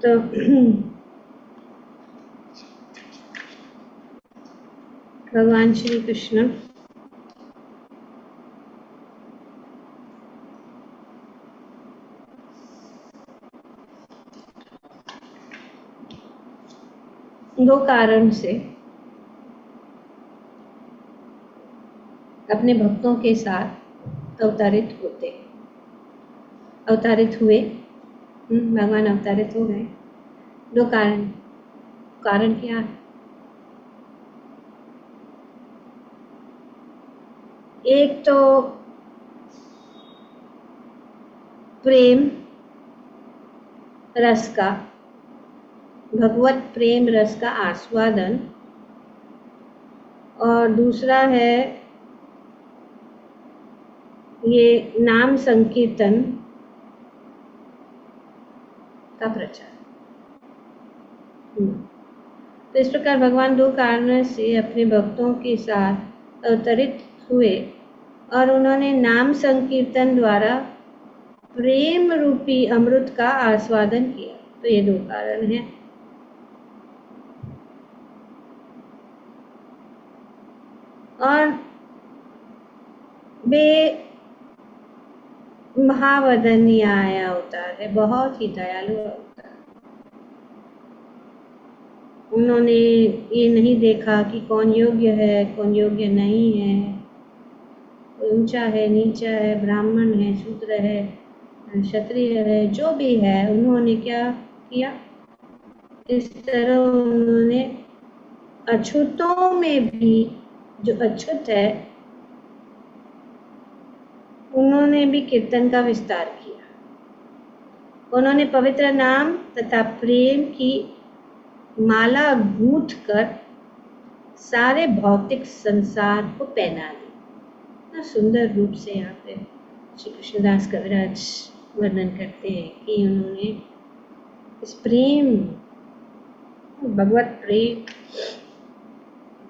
तो भगवान श्री कृष्ण दो कारण से अपने भक्तों के साथ अवतरित हुए। भगवान अवतरित हो गए। दो कारण क्या है? एक तो प्रेम रस का, भगवत प्रेम रस का आस्वादन, और दूसरा है ये नाम संकीर्तन का प्रचार। तो इस प्रकार भगवान दो कारणों से अपने भक्तों के साथ अवतरित हुए और उन्होंने नाम संकीर्तन द्वारा प्रेम रूपी अमृत का आस्वादन किया। तो ये दो कारण हैं। और वे महावदनीय अवतार है, बहुत ही दयालु अवतार। उन्होंने ये नहीं देखा कि कौन योग्य है कौन योग्य नहीं है, ऊंचा है नीचा है, ब्राह्मण है शूद्र है क्षत्रिय है, जो भी है उन्होंने क्या किया, इस तरह उन्होंने अछूतों में भी जो अछूत है उन्होंने भी कीर्तन का विस्तार किया। उन्होंने पवित्र नाम तथा प्रेम की माला गूंथ कर सारे भौतिक संसार को पहना दी। सुंदर रूप से यहाँ पे श्री कृष्णदास कविराज वर्णन करते हैं कि उन्होंने इस प्रेम, भगवत प्रेम,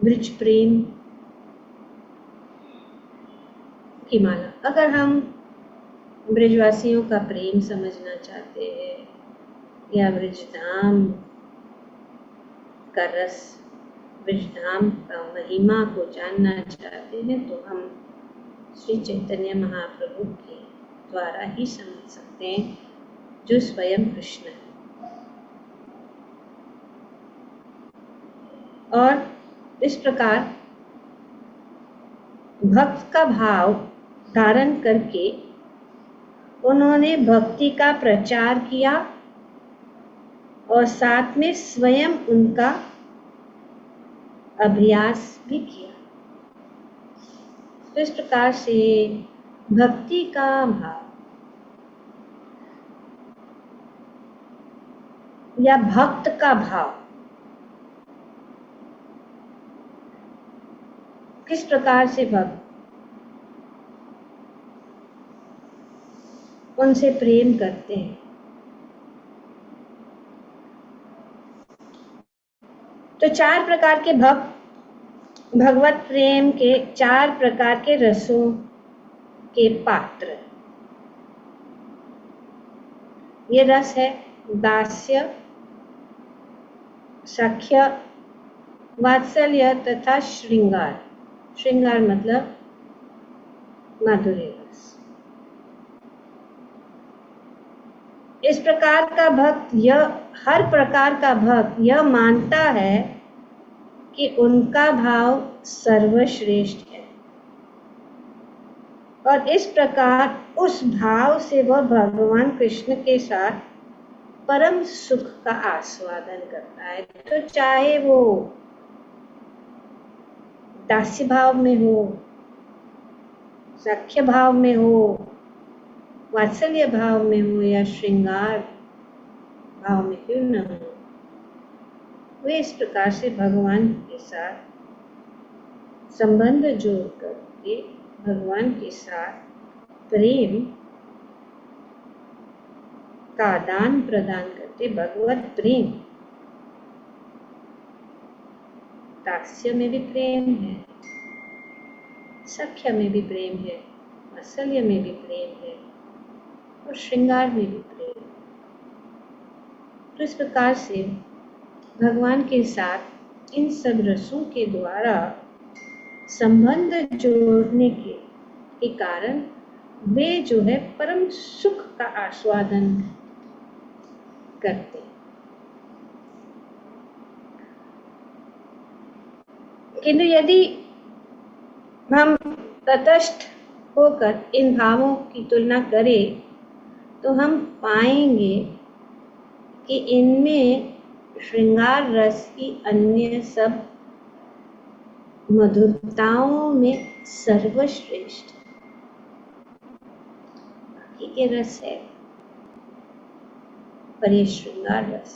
ब्रज प्रेम की माला। अगर हम ब्रजवासियों का प्रेम समझना चाहते हैं या ब्रजधाम का रस, ब्रजधाम का महिमा को जानना चाहते हैं तो हम श्री चैतन्य महाप्रभु के द्वारा ही समझ सकते हैं, जो स्वयं कृष्ण है। और इस प्रकार भक्त का भाव धारण करके उन्होंने भक्ति का प्रचार किया और साथ में स्वयं उनका अभ्यास भी किया। इस प्रकार से भक्ति का भाव या भक्त का भाव किस प्रकार से भक्त उनसे प्रेम करते हैं। तो चार प्रकार के भक्त भगवत प्रेम के चार प्रकार के रसों के पात्र। ये रस है दास्य, सख्य, वात्सल्य तथा श्रृंगार। श्रृंगार मतलब माधुर्य रस। इस प्रकार का भक्त, हर प्रकार का भक्त यह मानता है कि उनका भाव सर्वश्रेष्ठ है और इस प्रकार उस भाव से वह भगवान कृष्ण के साथ परम सुख का आस्वादन करता है। तो चाहे वो दास्य भाव में हो, सख्य भाव में हो, वात्सल्य भाव में हो या श्रृंगार भाव में क्यों न हो, वे इस प्रकार से भगवान के साथ संबंध जोड़ करके भगवान के साथ प्रेम का आदान प्रदान करते। भगवत प्रेम, दास्य में भी प्रेम है, सख्य में भी प्रेम है, वात्सल्य में भी प्रेम है और श्रृंगार में भी प्रेम। तो इस प्रकार से भगवान के साथ इन सब रसों के द्वारा संबंध जोड़ने के कारण वे जो है परम सुख का आस्वादन करते हैं। किंतु यदि हम तटस्थ होकर इन भावों की तुलना करें तो हम पाएंगे कि इनमें श्रृंगार रस की अन्य सब मधुरताओं में सर्वश्रेष्ठ के रस है, पर ये श्रृंगार रस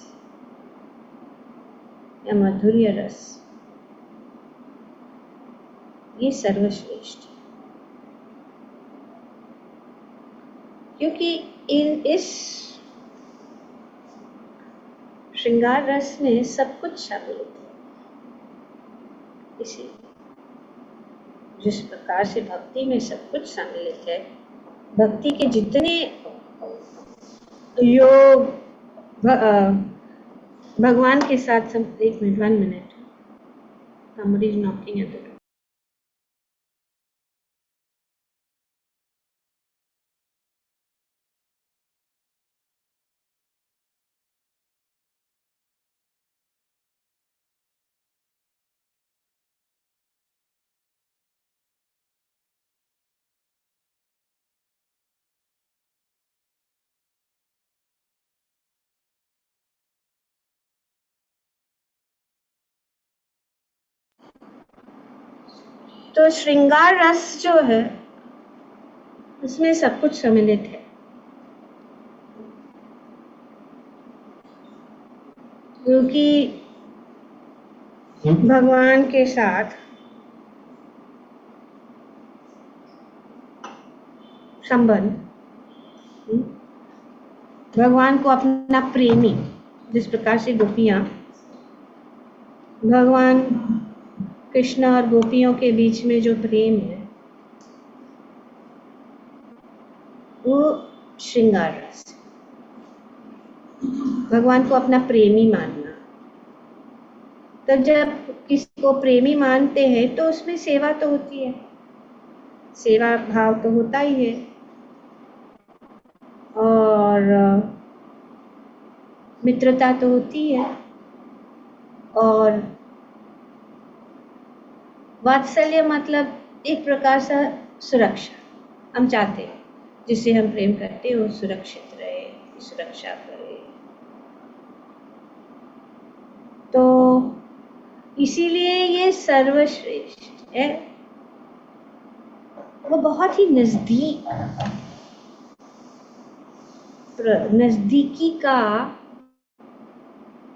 या माधुर्य रस ये सर्वश्रेष्ठ, क्योंकि इस श्रृंगार रस में सब कुछ शामिल है। इसी जिस प्रकार से भक्ति में सब कुछ सम्मिलित है, भक्ति के जितने योग भगवान के साथ एक minute 1 minute, somebody is knocking at the door. तो श्रृंगार रस जो है उसमें सब कुछ सम्मिलित है, क्योंकि भगवान के साथ संबंध, भगवान को अपना प्रेमी, जिस प्रकार से गोपियां भगवान कृष्ण और गोपियों के बीच में जो प्रेम है वो श्रृंगार रस, भगवान को अपना प्रेमी मानना। तो जब किसी को प्रेमी मानते हैं तो उसमें सेवा तो होती है, सेवा भाव तो होता ही है, और मित्रता तो होती है, और वात्सल्य मतलब एक प्रकार से सुरक्षा। हम चाहते हैं जिससे हम प्रेम करते हैं वो सुरक्षित रहे, सुरक्षा करे। तो इसीलिए ये सर्वश्रेष्ठ है, वो बहुत ही नजदीकी का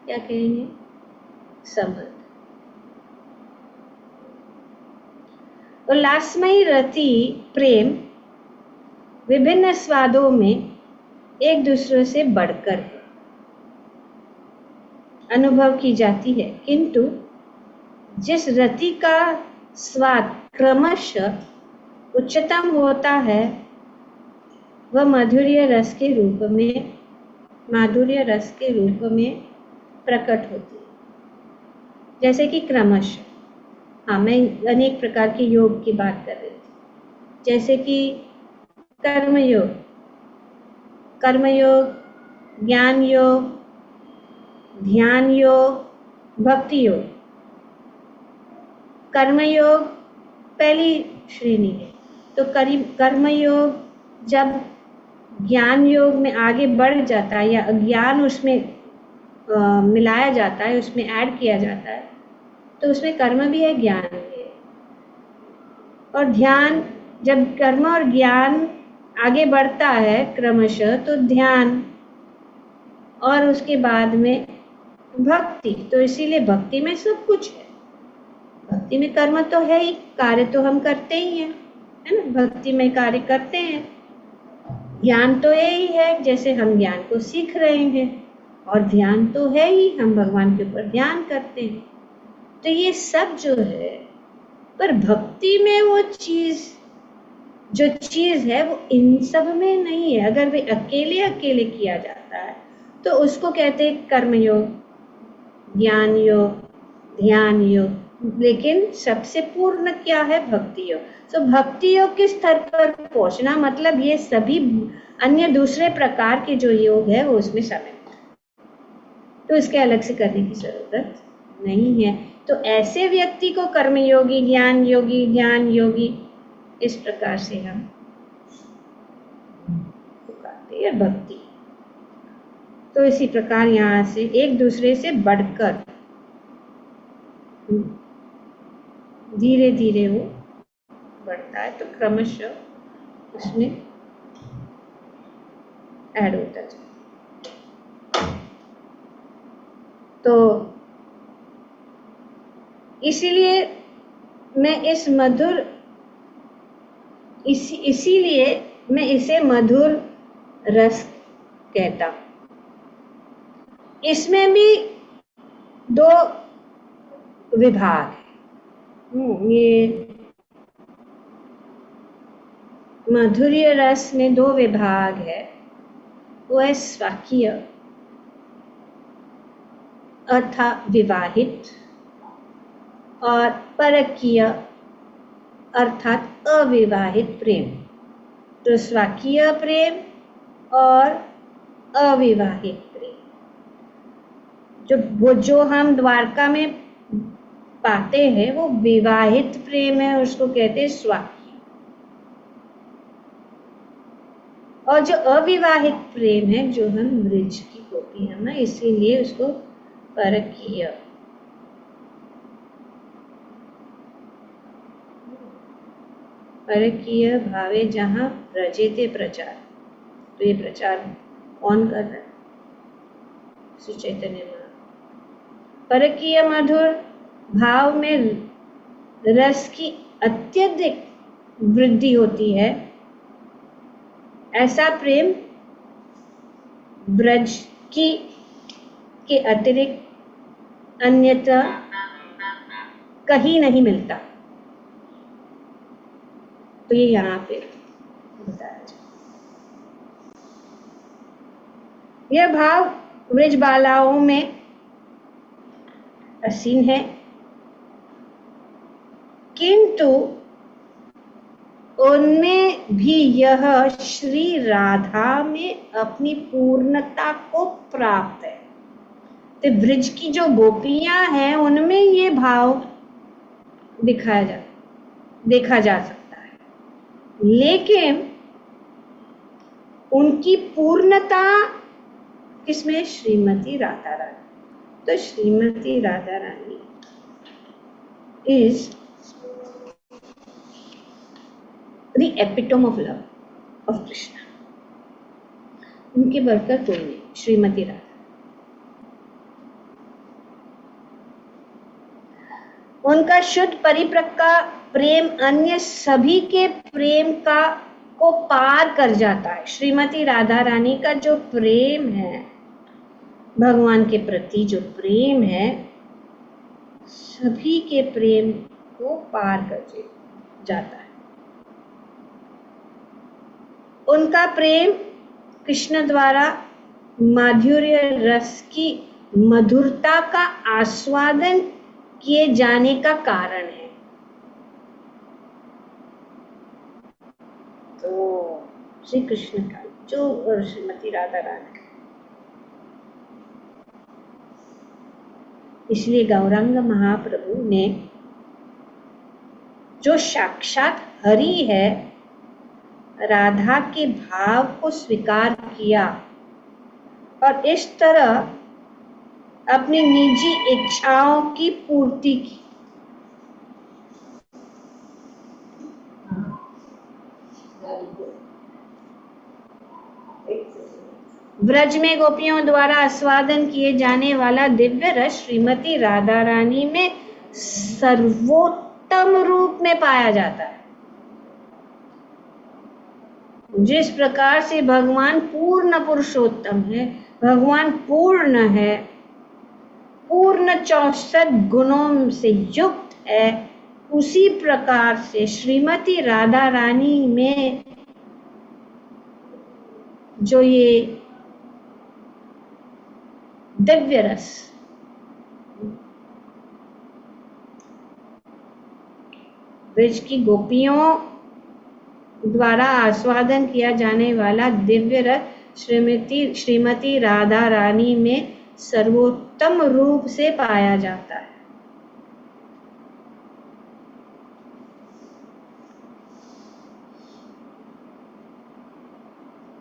क्या कहेंगे संबंध। उल्लासमयी रति प्रेम विभिन्न स्वादों में एक दूसरे से बढ़कर अनुभव की जाती है, किंतु जिस रति का स्वाद क्रमशः उच्चतम होता है वह माधुर्य रस के रूप में प्रकट होती है। जैसे कि क्रमशः, हाँ, मैं अनेक प्रकार के योग की बात कर रही थी, जैसे कि कर्मयोग, ज्ञान योग, ध्यान योग, भक्ति योग। कर्मयोग पहली श्रेणी है, तो कर्मयोग जब ज्ञान योग में आगे बढ़ जाता है या ज्ञान उसमें मिलाया जाता है, उसमें ऐड किया जाता है, तो उसमें कर्म भी है, ज्ञान भी है। और ध्यान, जब कर्म और ज्ञान आगे बढ़ता है क्रमशः, तो ध्यान, और उसके बाद में भक्ति। तो इसीलिए भक्ति में सब कुछ है, भक्ति में कर्म तो है ही, कार्य तो हम करते ही हैं, है ना, भक्ति में कार्य करते हैं। ज्ञान तो यही है, जैसे हम ज्ञान को सीख रहे हैं, और ध्यान तो है ही, हम भगवान के ऊपर ध्यान करते हैं। तो ये सब जो है, पर भक्ति में वो जो चीज है वो इन सब में नहीं है। अगर वे अकेले किया जाता है तो उसको कहते हैं कर्मयोग, ज्ञान योग, ध्यान योग। लेकिन सबसे पूर्ण क्या है? भक्ति योग। तो भक्ति योग के स्तर पर पहुंचना मतलब ये सभी अन्य दूसरे प्रकार के जो योग है वो उसमें शामिल है, तो इसके अलग से करने की जरूरत नहीं है। तो ऐसे व्यक्ति को कर्मयोगी, ज्ञान योगी, ज्ञान योगी इस प्रकार से हम पुकारते हैं भक्ति। तो इसी प्रकार यहाँ से एक दूसरे से बढ़कर धीरे धीरे वो बढ़ता है, तो क्रमशः उसमें ऐड होता जाए। तो इसीलिए मैं इसीलिए मैं इसे मधुर रस कहता हूं। इसमें भी दो विभाग है। ये माधुर्य रस में दो विभाग है, वो है स्वाकीय अर्थात विवाहित, और परकीय अर्थात अविवाहित प्रेम। तो स्वाकीय प्रेम और अविवाहित प्रेम जो हम द्वारका में पाते हैं वो विवाहित प्रेम है, उसको कहते हैं स्वाकीय। और जो अविवाहित प्रेम है, जो हम ब्रज की गोपी है ना, इसीलिए उसको परकीय। परकीय भावे जहाँ रजेते प्रचार। तो ये प्रचार कौन कर रहा है? श्री चैतन्य महाप्रभु। परकीय मधुर भाव में रस की अत्यधिक वृद्धि होती है। ऐसा प्रेम ब्रज के अतिरिक्त अन्यथा कहीं नहीं मिलता। तो ये यहाँ पे बताया जाए। यह भाव ब्रज बालाओं में असीम है, किंतु उनमें भी यह श्री राधा में अपनी पूर्णता को प्राप्त है। तो ब्रज की जो गोपियां हैं उनमें ये भाव देखा जा सकता है, लेकिन उनकी पूर्णता किसमें? श्रीमती राधा रानी। तो Shrimati Radha Rani is the epitome of love of Krishna. उनके बढ़कर कोई नहीं, श्रीमती राधा। उनका शुद्ध परिपक्व प्रेम अन्य सभी के प्रेम को पार कर जाता है। श्रीमती राधा रानी का जो प्रेम है, भगवान के प्रति जो प्रेम है, सभी के प्रेम को पार कर जाता है। उनका प्रेम कृष्ण द्वारा माधुर्य रस की मधुरता का आस्वादन किए जाने का कारण है। तो श्री कृष्ण का जो श्रीमती राधा रानी, इसलिए गौरांग महाप्रभु ने जो साक्षात हरि है, राधा के भाव को स्वीकार किया और इस तरह अपनी निजी इच्छाओं की पूर्ति की। ब्रज में गोपियों द्वारा आस्वादन किए जाने वाला दिव्य रस श्रीमती राधा रानी में सर्वोत्तम रूप में पाया जाता है। जिस प्रकार से भगवान पूर्ण पुरुषोत्तम है, भगवान पूर्ण है, पूर्ण 64 गुणों से युक्त है, उसी प्रकार से श्रीमती राधा रानी में जो ये दिव्य रस। ब्रज की गोपियों द्वारा आस्वादन किया जाने वाला दिव्य रस श्रीमती राधा रानी में सर्वोत्तम रूप से पाया जाता है।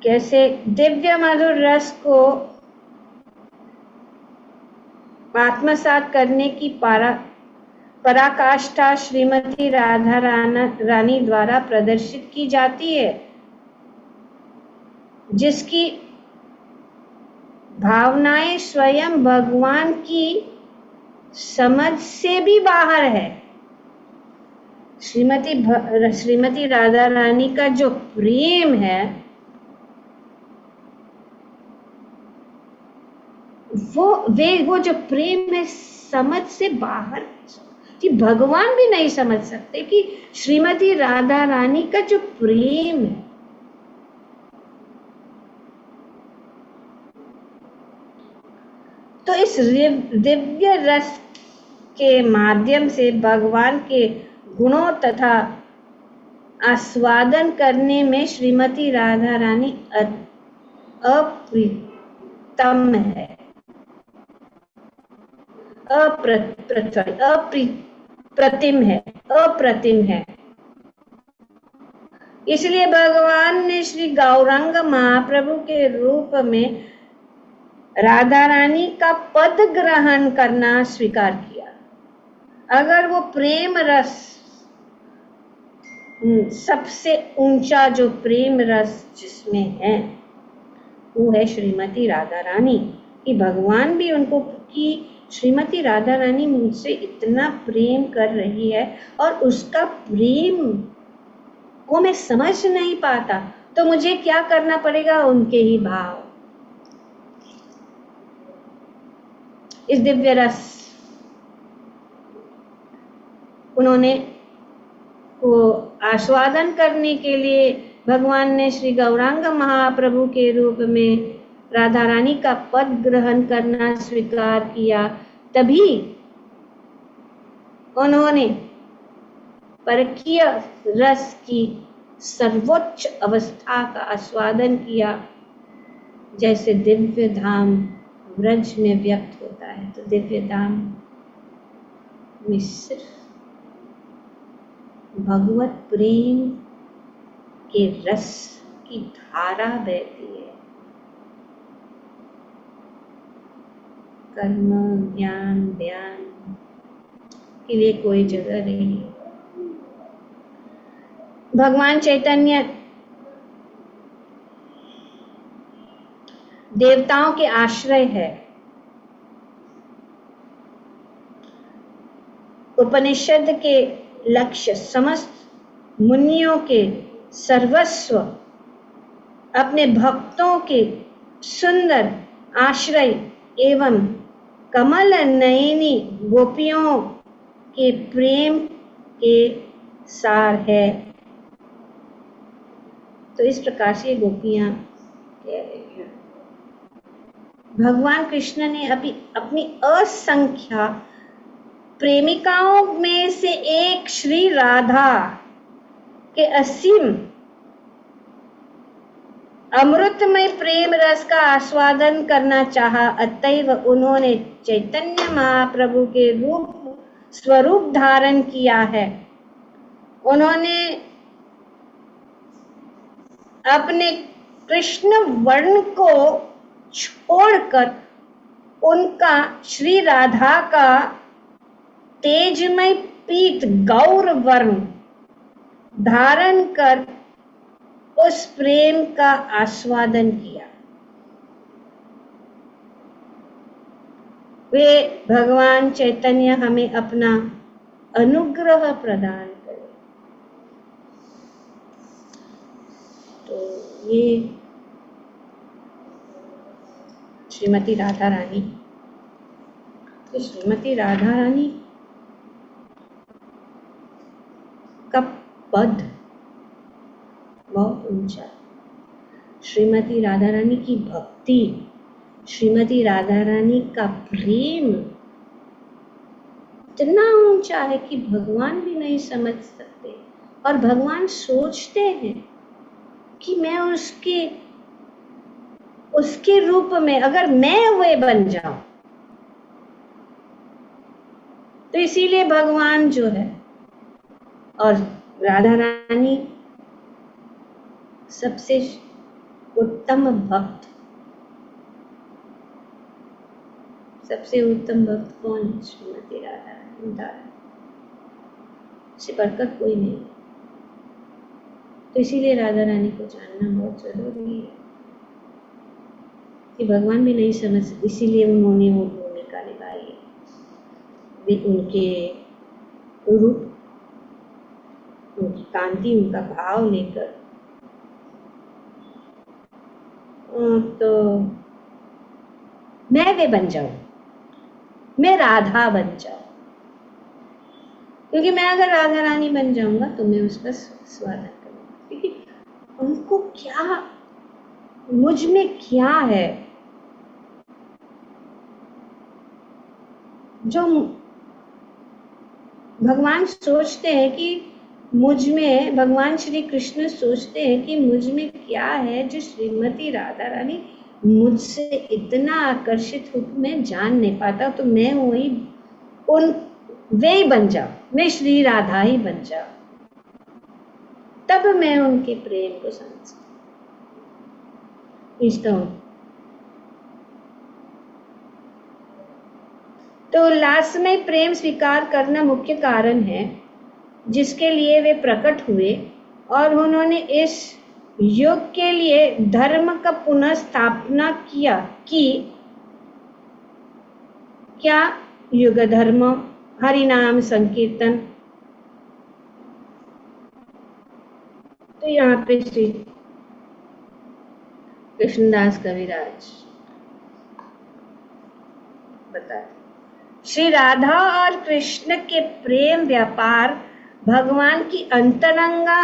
कैसे दिव्य मधुर रस को आत्मसात करने की पराकाष्ठा श्रीमती राधा रानी द्वारा प्रदर्शित की जाती है, जिसकी भावनाएं स्वयं भगवान की समझ से भी बाहर है। श्रीमती राधा रानी का जो प्रेम है वो जो प्रेम है समझ से बाहर, कि भगवान भी नहीं समझ सकते कि श्रीमती राधा रानी का जो प्रेम है। तो इस दिव्य रस के माध्यम से भगवान के गुणों तथा आस्वादन करने में श्रीमती राधा रानी अप्रतिम है, अप्रतिम है। इसलिए भगवान ने श्री गौरांग महाप्रभु के रूप में राधा रानी का पद ग्रहण करना स्वीकार किया। अगर वो प्रेम रस, सबसे ऊंचा जो प्रेम रस जिसमें है वो है श्रीमती राधा रानी, कि भगवान भी उनको, कि श्रीमती राधा रानी मुझसे इतना प्रेम कर रही है और उसका प्रेम को मैं समझ नहीं पाता, तो मुझे क्या करना पड़ेगा? उनके ही भाव, इस दिव्य रस उन्होंने को आस्वादन करने के लिए भगवान ने श्री गौरांग महाप्रभु के रूप में राधा रानी का पद ग्रहण करना स्वीकार किया। तभी उन्होंने परकीय रस की सर्वोच्च अवस्था का आस्वादन किया, जैसे दिव्य धाम ब्रज में व्यक्त होता है। तो दिव्य धाम में सिर्फ भगवत प्रेम के रस की धारा बहती है, कर्म ज्ञान ध्यान के लिए कोई जगह नहीं। भगवान चैतन्य देवताओं के आश्रय है। उपनिषद के लक्ष्य समस्त मुनियों के सर्वस्व, अपने भक्तों के सुंदर आश्रय एवं कमल नयनी गोपियों के प्रेम के सार है। तो इस प्रकार से गोपियां कह रही हैं। भगवान कृष्ण ने अपनी असंख्य प्रेमिकाओं में से एक श्री राधा के असीम अमृतमय प्रेम रस का आस्वादन करना चाहा। अतएव उन्होंने चैतन्य महाप्रभु के स्वरूप धारण किया है। उन्होंने अपने कृष्ण वर्ण को छोड़कर उनका श्री राधा का तेजमय पीत गौर वर्ण धारण कर उस प्रेम का आस्वादन किया। वे भगवान चैतन्य हमें अपना अनुग्रह प्रदान करें। तो ये श्रीमती राधा रानी, तो श्रीमती राधा रानी का पद बहुत ऊंचा। श्रीमती राधा रानी की भक्ति श्रीमती राधा रानी का प्रेम इतना ऊंचा है कि भगवान भी नहीं समझ सकते, और भगवान सोचते हैं कि मैं उसके रूप में अगर मैं वे बन जाऊं, तो इसीलिए भगवान जो है और राधा रानी सबसे उत्तम भक्त, सबसे उत्तम भक्त कौन है? श्रीमती राधा रानी से बढ़कर कोई नहीं। तो इसीलिए राधा रानी को जानना बहुत जरूरी है कि भगवान भी नहीं समझ, इसीलिए उन्होंने वो भूमिका निभाई है। वे उनके रूप, उनकी कांति, उनका भाव लेकर तो मैं वे बन जाऊं, मैं राधा बन जाऊं, क्योंकि मैं अगर राधा रानी बन जाऊंगा तो मैं उसका स्वागत करूंगा, क्योंकि उनको क्या, मुझ में क्या है जो भगवान सोचते हैं कि मुझ में, भगवान श्री कृष्ण सोचते हैं कि मुझ में क्या है जो श्रीमती राधा रानी मुझसे इतना आकर्षित हो मैं जान नहीं पाता, तो मैं वही वे ही बन जाऊं, मैं श्री राधा ही बन जाऊं, तब मैं उनके प्रेम को समझ हूं। तो उल्लासमय प्रेम स्वीकार करना मुख्य कारण है जिसके लिए वे प्रकट हुए, और उन्होंने इस युग के लिए धर्म का पुनः स्थापना किया कि क्या युग धर्म, हरिनाम संकीर्तन। तो यहाँ पे श्री कृष्णदास कविराज बताते, श्री राधा और कृष्ण के प्रेम व्यापार भगवान की अंतरंगा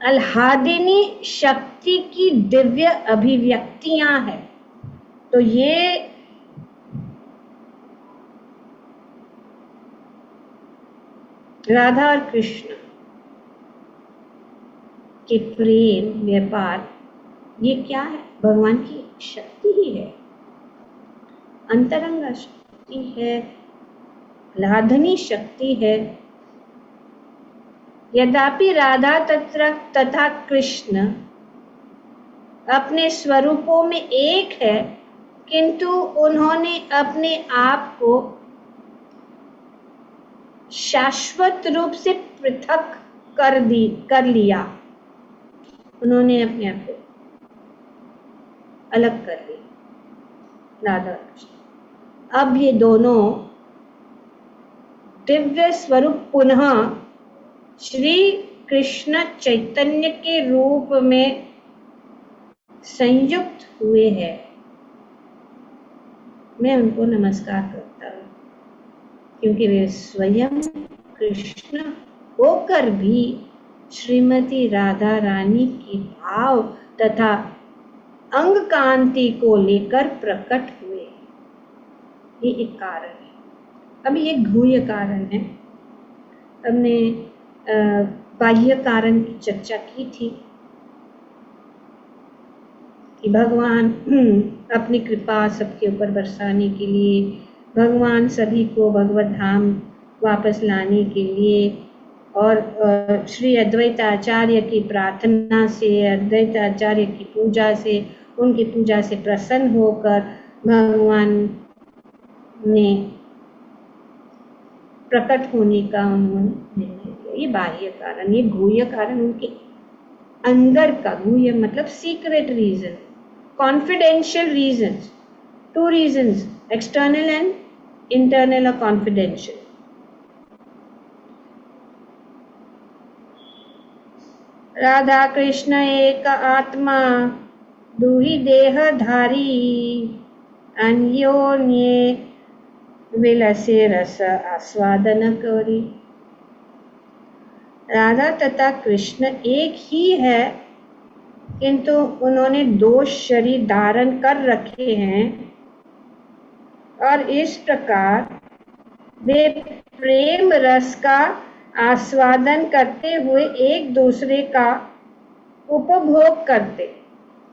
आह्लादिनी शक्ति की दिव्य अभिव्यक्तियां हैं। तो ये राधा और कृष्ण के प्रेम व्यापार, ये क्या है? भगवान की शक्ति ही है, अंतरंगा शक्ति है, आह्लादनी शक्ति है। यद्यपि राधा तथा कृष्ण अपने स्वरूपों में एक है, किंतु उन्होंने अपने आप को शाश्वत रूप से पृथक कर लिया। उन्होंने अपने आप को अलग कर लिया, राधा और कृष्ण। अब ये दोनों दिव्य स्वरूप पुनः श्री कृष्ण चैतन्य के रूप में संयुक्त हुए हैं। मैं उनको नमस्कार करता हूँ, क्योंकि वे स्वयं कृष्ण होकर भी श्रीमती राधा रानी के भाव तथा अंग कांति को लेकर प्रकट हुए। ये एक कारण है। अब ये गुह्य कारण है। हमने बाह्य कारण की चर्चा की थी कि भगवान अपनी कृपा सबके ऊपर बरसाने के लिए, भगवान सभी को भगवत धाम वापस लाने के लिए, और श्री अद्वैत आचार्य की प्रार्थना से, अद्वैत आचार्य की पूजा से, उनकी पूजा से प्रसन्न होकर भगवान ने प्रकट होने का उन्होंने निर्णय लिया। ये बाह्य कारण। ये गुह्य कारण उनके अंदर का, गुह्य मतलब secret reason, confidential reasons. Two reasons, external and internal और कॉन्फिडेंशियल। राधा कृष्ण एक आत्मा दुहि देहधारी, अन्योन्ये विलसे रस आस्वादन करी। राधा तथा कृष्ण एक ही है, किंतु उन्होंने 2 शरीर धारण कर रखे हैं और इस प्रकार वे प्रेम रस का आस्वादन करते हुए एक दूसरे का उपभोग करते।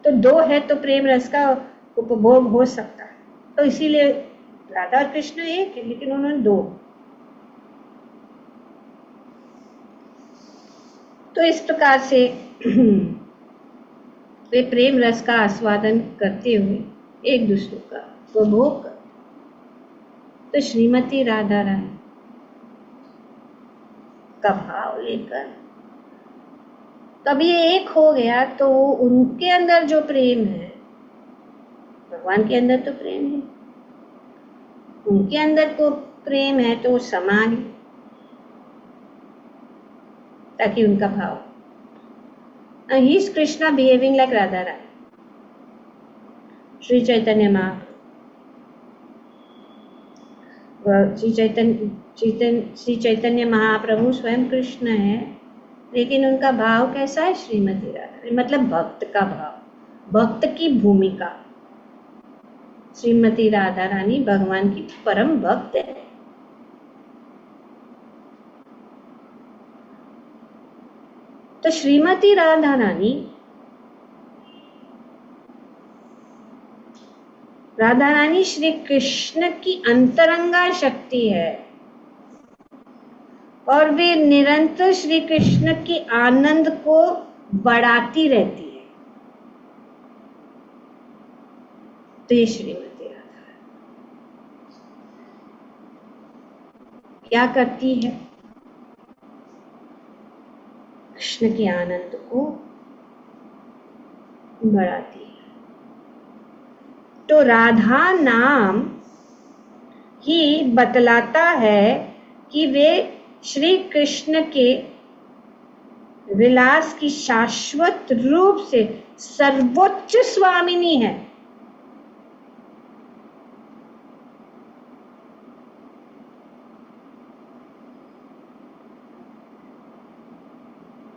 तो 2 है तो प्रेम रस का उपभोग हो सकता है, तो इसीलिए राधा और कृष्ण एक है लेकिन उन्होंने 2। तो इस प्रकार से वे प्रेम रस का आस्वादन करते हुए एक दूसरे का उपभोग करते। तो श्रीमती राधा रानी का भाव लेकर कभी एक हो गया तो उनके अंदर जो प्रेम है, भगवान के अंदर तो प्रेम है, उनके अंदर तो प्रेम है तो समान, ताकि उनका भाव। He is Krishna behaving like Radha Rani. Shri Chaitanya Mahaprabhu, Shri Chaitanya Mahaprabhu स्वयं कृष्ण है, लेकिन उनका भाव कैसा है? श्रीमती राधा, मतलब भक्त का भाव, भक्त की भूमिका। श्रीमती राधा रानी भगवान की परम भक्त है। तो श्रीमती राधा रानी श्री कृष्ण की अंतरंगा शक्ति है और वे निरंतर श्री कृष्ण के आनंद को बढ़ाती रहती है। तो ये श्रीमती राधा क्या करती है? कृष्ण के आनंद को बढ़ाती है। तो राधा नाम ही बतलाता है कि वे श्री कृष्ण के विलास की शाश्वत रूप से सर्वोच्च स्वामिनी है।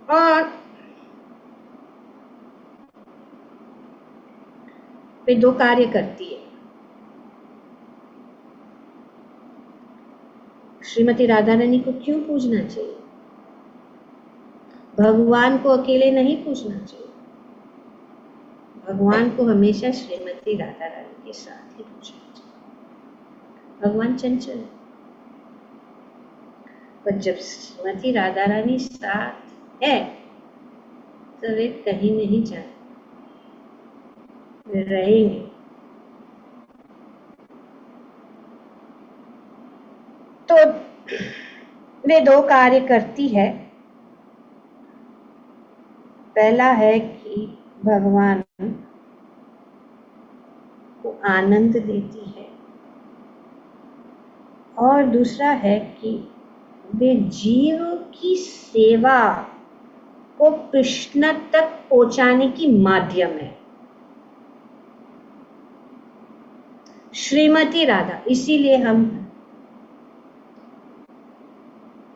और वे 2 कार्य करती है। श्रीमती राधा रानी को क्यों पूजना चाहिए? भगवान को अकेले नहीं पूजना चाहिए, भगवान को हमेशा श्रीमती राधा रानी के साथ ही पूजना चाहिए। भगवान चंचल है, पर जब श्रीमती राधा रानी साथ है तो वे कहीं नहीं जाते, वे रहेंगे। तो वे 2 कार्य करती है। पहला है कि भगवान को आनंद देती है और दूसरा है कि वे जीव की सेवा को कृष्ण तक पहुंचाने की माध्यम है। श्रीमती राधा, इसीलिए हम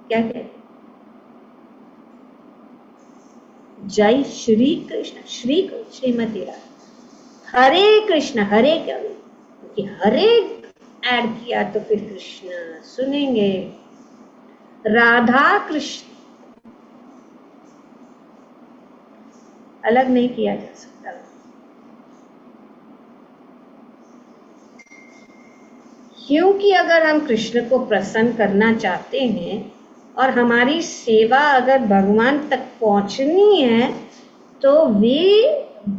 क्या कहते हैं? जय श्री कृष्ण, श्रीमती राधा। हरे कृष्ण, हरे क्या, क्योंकि हरे ऐड किया तो फिर कृष्ण सुनेंगे। राधा कृष्ण अलग नहीं किया जा सकता। क्योंकि अगर हम कृष्ण को प्रसन्न करना चाहते हैं और हमारी सेवा अगर भगवान तक पहुंचनी है तो वे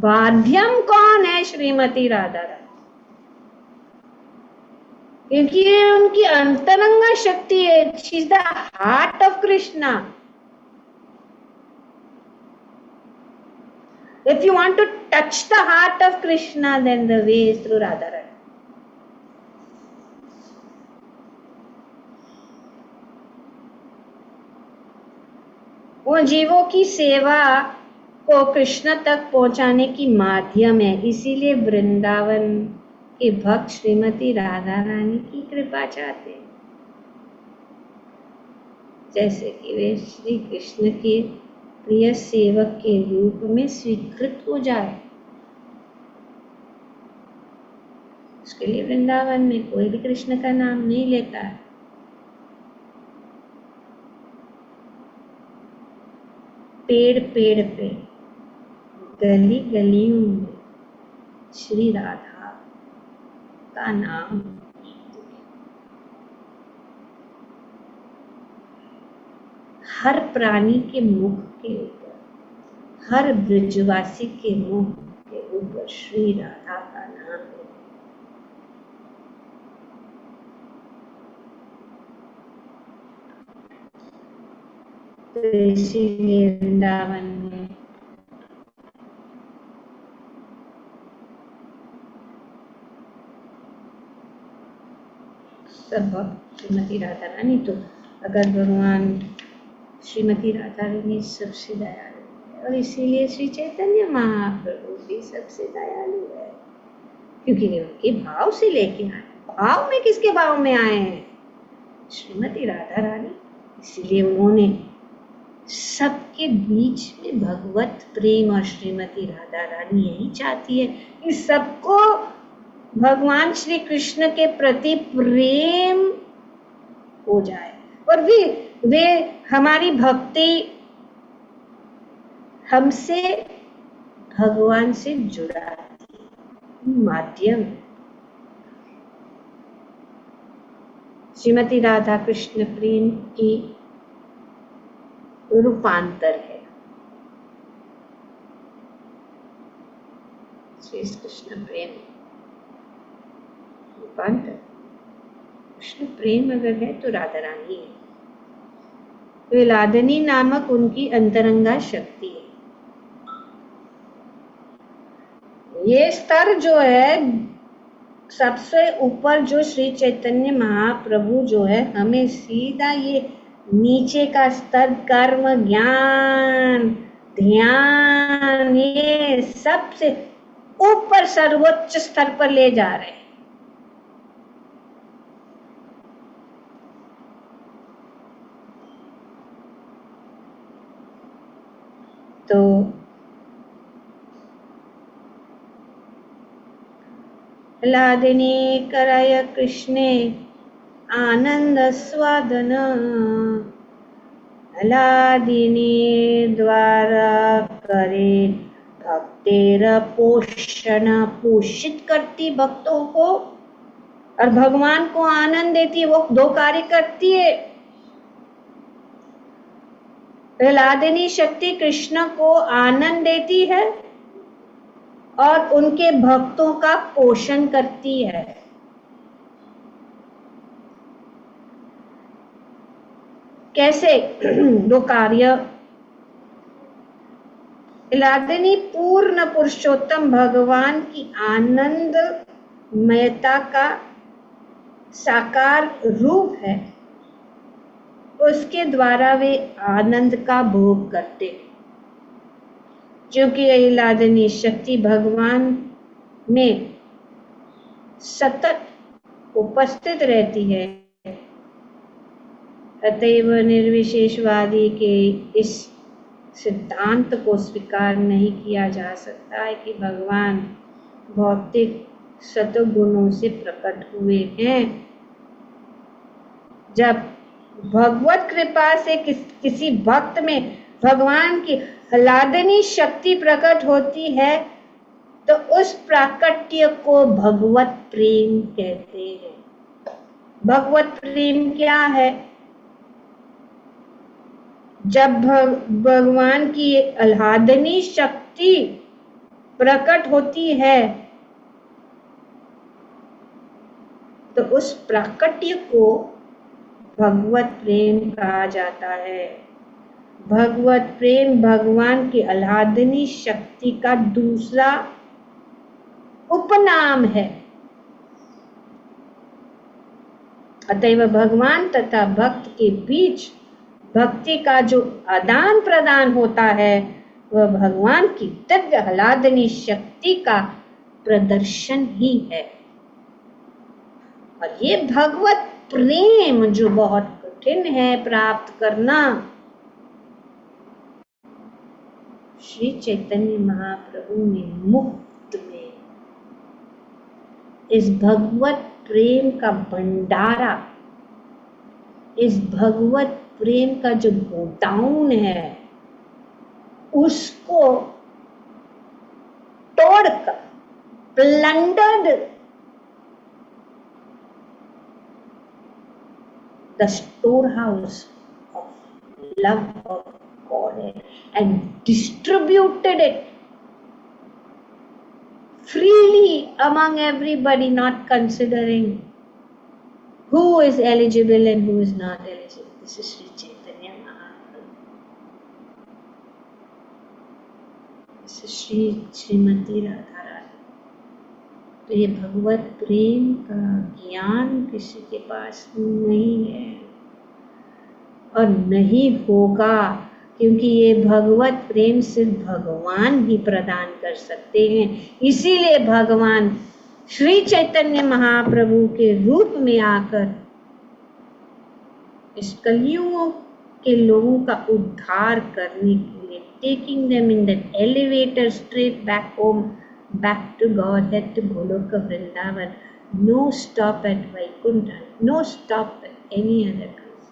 माध्यम कौन है? श्रीमती राधा रानी, क्योंकि ये उनकी अंतरंगा शक्ति है। She is the heart of Krishna. If you want to touch the heart of Krishna, then the way is through Radharani. वो जीवों की सेवा को कृष्ण तक पहुंचाने की माध्यम है, इसीलिए वृंदावन के भक्त श्रीमती राधा रानी की कृपा चाहते हैं। जैसे कि वे श्री कृष्ण के प्रिय सेवक के रूप में स्वीकृत हो जाए। उसके लिए वृंदावन में कोई भी कृष्ण का नाम नहीं लेता है। पेड़ पेड़ पे, गली गलियों में श्री राधा का नाम, हर प्राणी के मुख के ऊपर, हर ब्रजवासी के मुख के ऊपर श्री राधा का नाम है। तो इसीलिए वृंदावन में सब श्रीमती राधा रानी, तो अगर भगवान श्रीमती राधा रानी सबसे दयालु है, और इसीलिए श्री चैतन्य महाप्रभु भी सबसे दयालु है, क्योंकि वे उनके भाव से लेके आए। भाव में किसके भाव में आए हैं? श्रीमती राधा रानी। इसीलिए उन्होंने सबके बीच में भगवत प्रेम, और श्रीमती राधा रानी यही चाहती है कि सबको भगवान श्री कृष्ण के प्रति प्रेम हो जाए, और वे हमारी भक्ति हमसे भगवान से जुड़ा माध्यम। श्रीमती राधा कृष्ण प्रेम की रूपांतर है। श्री कृष्ण प्रेम रूपांतर। कृष्ण प्रेम अगर है तो राधा रानी है। तो लादनी नामक उनकी अंतरंगा शक्ति है। ये स्तर जो है सबसे ऊपर, जो श्री चैतन्य महाप्रभु जो है हमें सीधा ये नीचे का स्तर, कर्म, ज्ञान, ध्यान, ये सबसे ऊपर सर्वोच्च स्तर पर ले जा रहे हैं। तो लादिनी कराय कृष्णे आनंद स्वादन, लादिनी द्वारा करे भक्तेर पोषण, पोषित करती भक्तों को और भगवान को आनंद देती है। वो दो कार्य करती है। लादिनी शक्ति कृष्ण को आनंद देती है और उनके भक्तों का पोषण करती है। कैसे? दो कार्य। लादिनी पूर्ण पुरुषोत्तम भगवान की आनंदमयता का साकार रूप है, उसके द्वारा वे आनंद का भोग करते हैं। क्योंकि यही लादिनी शक्ति भगवान में सतत उपस्थित रहती है, अतएव निर्विशेषवादी के इस सिद्धांत को स्वीकार नहीं किया जा सकता है कि भगवान भौतिक सतगुणों से प्रकट हुए हैं। जब भगवत कृपा से किसी भक्त में भगवान की लादिनी शक्ति प्रकट होती है तो उस प्राकट्य को भगवत प्रेम कहते हैं। भगवत प्रेम क्या है? जब भगवान की लादिनी शक्ति प्रकट होती है तो उस प्राकट्य को भगवत प्रेम कहा जाता है। भगवत प्रेम भगवान की लादिनी शक्ति का दूसरा उपनाम है। अतएव भगवान तथा भक्त के बीच भक्ति का जो आदान प्रदान होता है वह भगवान की दिव्य लादिनी शक्ति का प्रदर्शन ही है। और ये भगवत प्रेम जो बहुत कठिन है प्राप्त करना, श्री चैतन्य महाप्रभु ने मुफ्त में इस भगवत प्रेम का भंडारा, इस भगवत प्रेम का जो गोडाउन है, उसको तोड़कर, plundered the storehouse of love of God and distributed it freely among everybody, not considering who is eligible and who is not eligible. This is Sri Chaitanya Mahaprabhu. This is Srimati Radharani. तो ये भगवत प्रेम का ज्ञान किसी के पास नहीं है और नहीं होगा, क्योंकि ये भगवत प्रेम सिर्फ भगवान ही प्रदान कर सकते हैं। इसीलिए भगवान श्री चैतन्य महाप्रभु के रूप में आकर इस कलियुग के लोगों का उद्धार करने के लिए, taking them in that elevator straight back home, back to Godhead, to Goloka Vrindavan, no stop at Vaikuntha, no stop at any other place.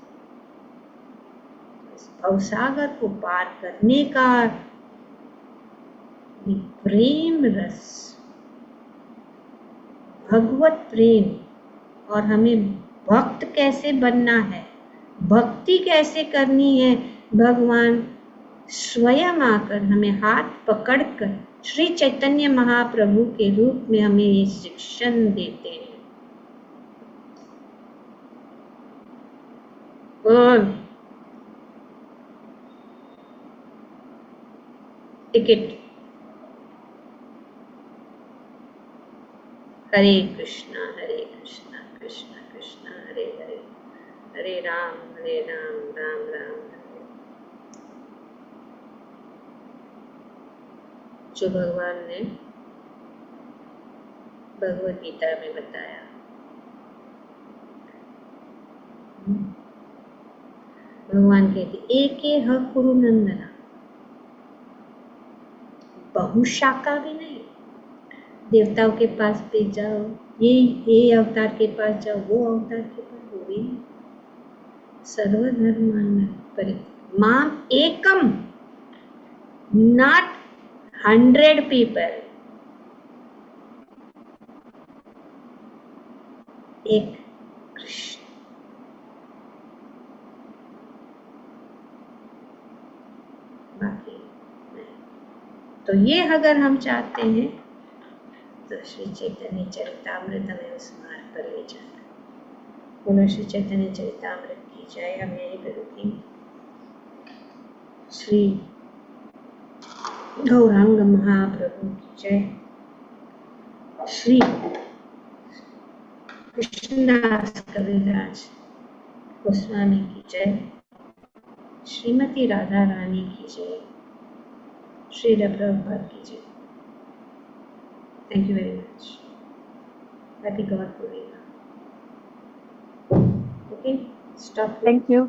इस भवसागर को पार करने का प्रेम रस, भगवत प्रेम, और हमें भक्त कैसे बनना है, भक्ति कैसे करनी है, भगवान स्वयं आकर हमें हाथ पकड़कर श्री चैतन्य महाप्रभु के रूप में हमें ये शिक्षण देते हैं। और टिकट हरे कृष्णा कृष्णा कृष्णा हरे हरे, हरे राम राम राम हरे। जो भगवान ने भगवद गीता में बताया, भगवान कहते एके ह कुरु नंदना, बहुशाखा भी नहीं, देवताओं के पास भी जाओ, ये अवतार के पास जाओ, वो अवतार के पास, वो भी नहीं, सर्वधर्मान् परित्यज्य माम एकम, not 100 people, एक कृष्ण। बाकी नहीं। तो ये अगर हम चाहते हैं तो श्री चैतन्य चरितामृत हमें उस मार्ग पर ले जाता है। बोलो श्री चैतन्य चरितामृत की जय। हम यही पे रुकेंगे। श्री गौरांग महाप्रभु की जय। श्री कृष्णदास कविराज गोस्वामी की जय। श्रीमती राधा रानी की जय। श्री प्रभुपाद की जय। Thank you very much. Happy God Purnima. Okay, stop. Thank you,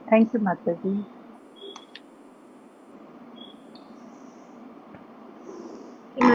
Mataji.